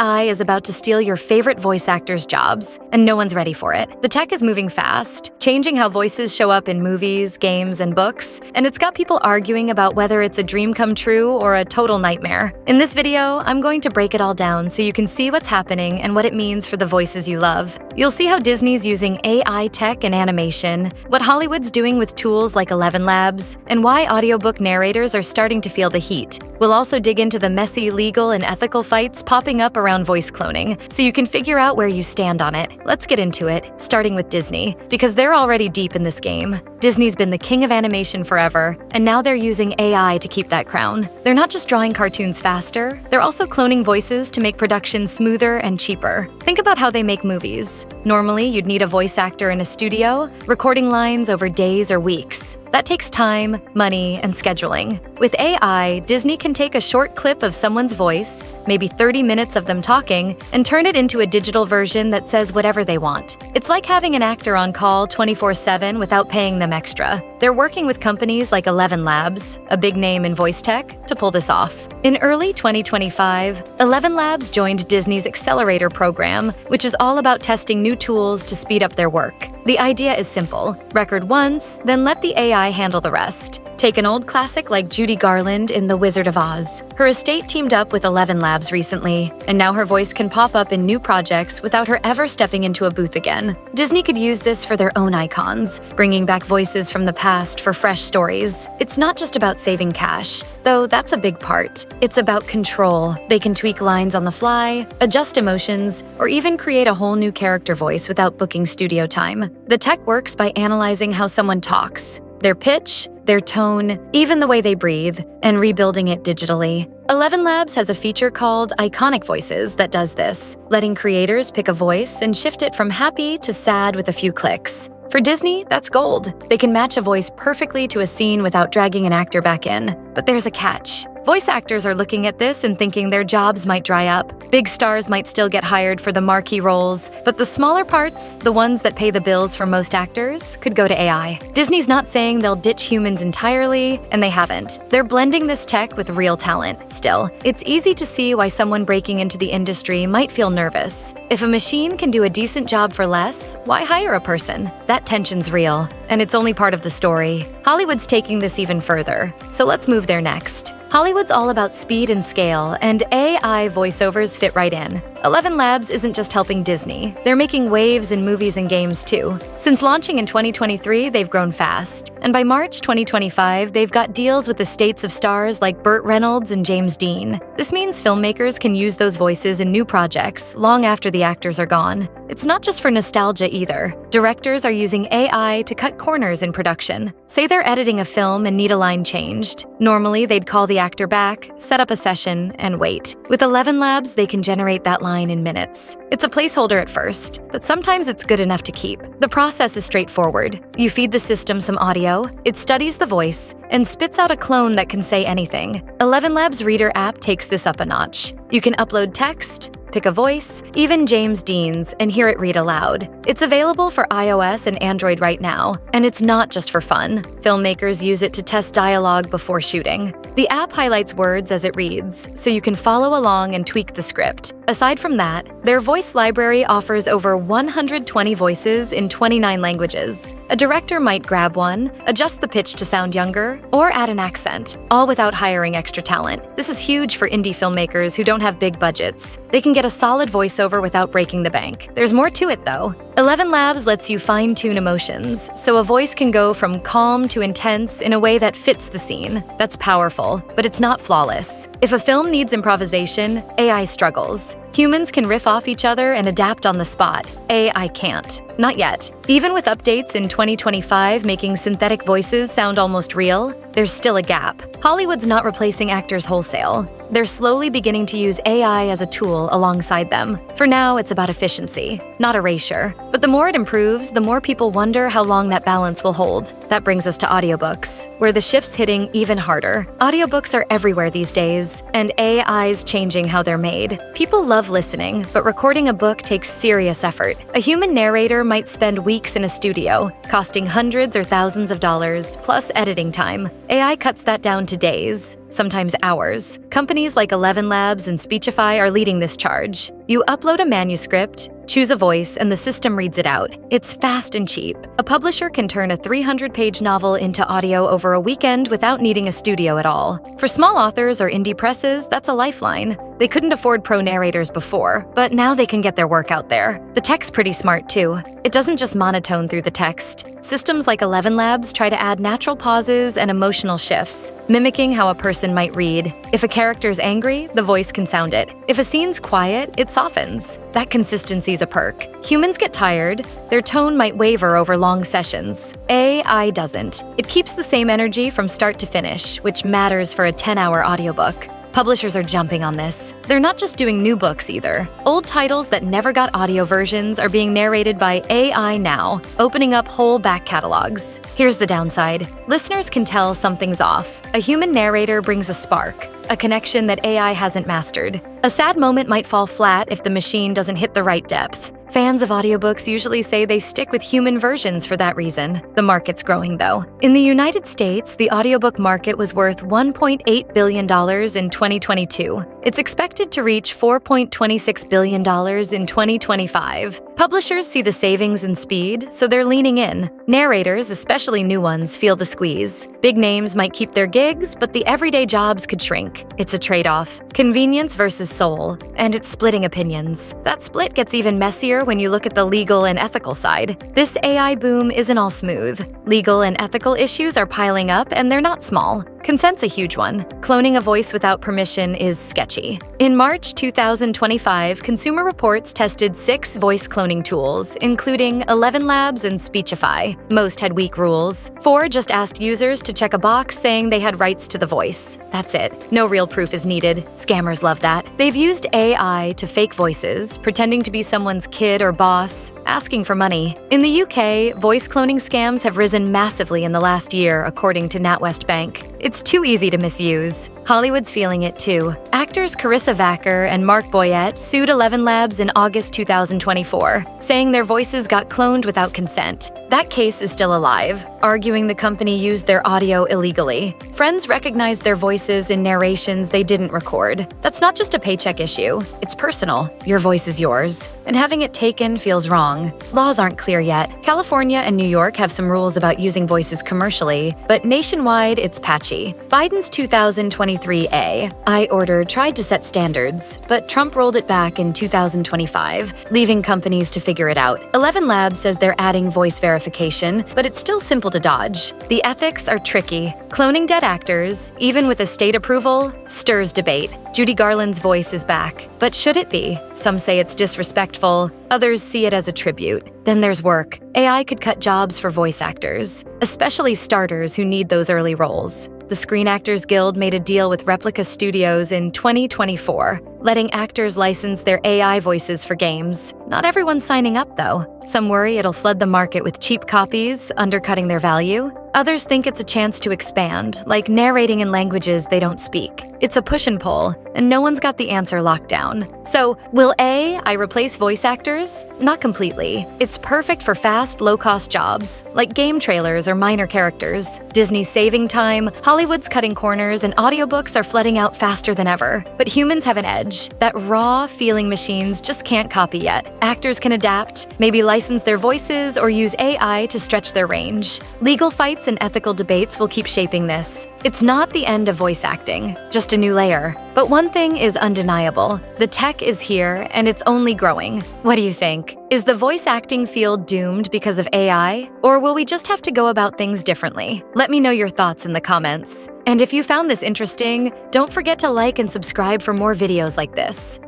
AI is about to steal your favorite voice actors' jobs, and no one's ready for it. The tech is moving fast, changing how voices show up in movies, games, and books, and it's got people arguing about whether it's a dream come true or a total nightmare. In this video, I'm going to break it all down so you can see what's happening and what it means for the voices you love. You'll see how Disney's using AI tech and animation, what Hollywood's doing with tools like ElevenLabs, and why audiobook narrators are starting to feel the heat. We'll also dig into the messy legal and ethical fights popping up around voice cloning, so you can figure out where you stand on it. Let's get into it, starting with Disney, because they're already deep in this game. Disney's been the king of animation forever, and now they're using AI to keep that crown. They're not just drawing cartoons faster, they're also cloning voices to make production smoother and cheaper. Think about how they make movies. Normally, you'd need a voice actor in a studio, recording lines over days or weeks. That takes time, money, and scheduling. With AI, Disney can take a short clip of someone's voice, maybe 30 minutes of them talking, and turn it into a digital version that says whatever they want. It's like having an actor on call 24/7 without paying them extra. They're working with companies like ElevenLabs, a big name in voice tech, to pull this off. In early 2025, ElevenLabs joined Disney's Accelerator program, which is all about testing new tools to speed up their work. The idea is simple. Record once, then let the AI handle the rest. Take an old classic like Judy Garland in The Wizard of Oz. Her estate teamed up with ElevenLabs recently, and now her voice can pop up in new projects without her ever stepping into a booth again. Disney could use this for their own icons, bringing back voices from the past for fresh stories. It's not just about saving cash, though that's a big part. It's about control. They can tweak lines on the fly, adjust emotions, or even create a whole new character voice without booking studio time. The tech works by analyzing how someone talks, their pitch, their tone, even the way they breathe, and rebuilding it digitally. ElevenLabs has a feature called Iconic Voices that does this, letting creators pick a voice and shift it from happy to sad with a few clicks. For Disney, that's gold. They can match a voice perfectly to a scene without dragging an actor back in. But there's a catch. Voice actors are looking at this and thinking their jobs might dry up. Big stars might still get hired for the marquee roles, but the smaller parts, the ones that pay the bills for most actors, could go to AI. Disney's not saying they'll ditch humans entirely, and they haven't. They're blending this tech with real talent. Still, it's easy to see why someone breaking into the industry might feel nervous. If a machine can do a decent job for less, why hire a person? That tension's real, and it's only part of the story. Hollywood's taking this even further, so let's move there next. Hollywood's all about speed and scale, and AI voiceovers fit right in. ElevenLabs isn't just helping Disney. They're making waves in movies and games too. Since launching in 2023, they've grown fast. And by March 2025, they've got deals with estates of stars like Burt Reynolds and James Dean. This means filmmakers can use those voices in new projects long after the actors are gone. It's not just for nostalgia either. Directors are using AI to cut corners in production. Say they're editing a film and need a line changed. Normally, they'd call the actor back, set up a session, and wait. With ElevenLabs, they can generate that line in minutes. It's a placeholder at first, but sometimes it's good enough to keep. The process is straightforward. You feed the system some audio, it studies the voice, and spits out a clone that can say anything. ElevenLabs Reader app takes this up a notch. You can upload text, pick a voice, even James Dean's, and hear it read aloud. It's available for iOS and Android right now, and it's not just for fun. Filmmakers use it to test dialogue before shooting. The app highlights words as it reads, so you can follow along and tweak the script. Aside from that, their voice library offers over 120 voices in 29 languages. A director might grab one, adjust the pitch to sound younger, or add an accent, all without hiring extra talent. This is huge for indie filmmakers who don't have big budgets. They can get a solid voiceover without breaking the bank. There's more to it though. ElevenLabs lets you fine-tune emotions, so a voice can go from calm to intense in a way that fits the scene. That's powerful, but it's not flawless. If a film needs improvisation, AI struggles. Humans can riff off each other and adapt on the spot. AI can't. Not yet. Even with updates in 2025 making synthetic voices sound almost real, there's still a gap. Hollywood's not replacing actors wholesale. They're slowly beginning to use AI as a tool alongside them. For now, it's about efficiency, not erasure. But the more it improves, the more people wonder how long that balance will hold. That brings us to audiobooks, where the shift's hitting even harder. Audiobooks are everywhere these days, and AI's changing how they're made. People love listening, but recording a book takes serious effort. A human narrator might spend weeks in a studio, costing hundreds or thousands of dollars, plus editing time. AI cuts that down to days. sometimes hours. Companies like ElevenLabs and Speechify are leading this charge. You upload a manuscript, choose a voice, and the system reads it out. It's fast and cheap. A publisher can turn a 300-page novel into audio over a weekend without needing a studio at all. For small authors or indie presses, that's a lifeline. They couldn't afford pro narrators before, but now they can get their work out there. The tech's pretty smart too. It doesn't just monotone through the text. Systems like ElevenLabs try to add natural pauses and emotional shifts, mimicking how a person might read. If a character's angry, the voice can sound it. If a scene's quiet, it softens. That consistency's a perk. Humans get tired. Their tone might waver over long sessions. AI doesn't. It keeps the same energy from start to finish, which matters for a 10-hour audiobook. Publishers are jumping on this. They're not just doing new books either. Old titles that never got audio versions are being narrated by AI now, opening up whole back catalogs. Here's the downside. Listeners can tell something's off. A human narrator brings a spark, a connection that AI hasn't mastered. A sad moment might fall flat if the machine doesn't hit the right depth. Fans of audiobooks usually say they stick with human versions for that reason. The market's growing, though. In the United States, the audiobook market was worth $1.8 billion in 2022. It's expected to reach $4.26 billion in 2025. Publishers see the savings and speed, so they're leaning in. Narrators, especially new ones, feel the squeeze. Big names might keep their gigs, but the everyday jobs could shrink. It's a trade-off. Convenience versus soul. And it's splitting opinions. That split gets even messier when you look at the legal and ethical side. This AI boom isn't all smooth. Legal and ethical issues are piling up, and they're not small. Consent's a huge one. Cloning a voice without permission is sketchy. In March 2025, Consumer Reports tested 6 voice cloning tools, including ElevenLabs and Speechify. Most had weak rules. 4 just asked users to check a box saying they had rights to the voice. That's it. No real proof is needed. Scammers love that. They've used AI to fake voices, pretending to be someone's kid or boss, asking for money. In the UK, voice cloning scams have risen massively in the last year, according to NatWest Bank. It's too easy to misuse. Hollywood's feeling it too. Actors Carissa Vacker and Mark Boyette sued ElevenLabs in August 2024, saying their voices got cloned without consent. That case is still alive, arguing the company used their audio illegally. Friends recognized their voices in narrations they didn't record. That's not just a paycheck issue. It's personal. Your voice is yours, and having it taken feels wrong. Laws aren't clear yet. California and New York have some rules about using voices commercially, but nationwide it's patchy. Biden's 2023 AI order tried to set standards, but Trump rolled it back in 2025, leaving companies to figure it out. ElevenLabs says they're adding voice verification, but it's still simple to dodge. The ethics are tricky. Cloning dead actors, even with estate approval, stirs debate. Judy Garland's voice is back. But should it be? Some say it's disrespectful. Others see it as a tribute. Then there's work. AI could cut jobs for voice actors, especially starters who need those early roles. The Screen Actors Guild made a deal with Replica Studios in 2024, letting actors license their AI voices for games. Not everyone's signing up, though. Some worry it'll flood the market with cheap copies, undercutting their value. Others think it's a chance to expand, like narrating in languages they don't speak. It's a push and pull, and no one's got the answer locked down. So, will AI replace voice actors? Not completely. It's perfect for fast, low-cost jobs, like game trailers or minor characters. Disney's saving time, Hollywood's cutting corners, and audiobooks are flooding out faster than ever. But humans have an edge. That raw feeling machines just can't copy yet. Actors can adapt, maybe license their voices or use AI to stretch their range. Legal fights and ethical debates will keep shaping this. It's not the end of voice acting, just a new layer. But one thing is undeniable. The tech is here, and it's only growing. What do you think? Is the voice acting field doomed because of AI? Or will we just have to go about things differently? Let me know your thoughts in the comments. And if you found this interesting, don't forget to like and subscribe for more videos like this.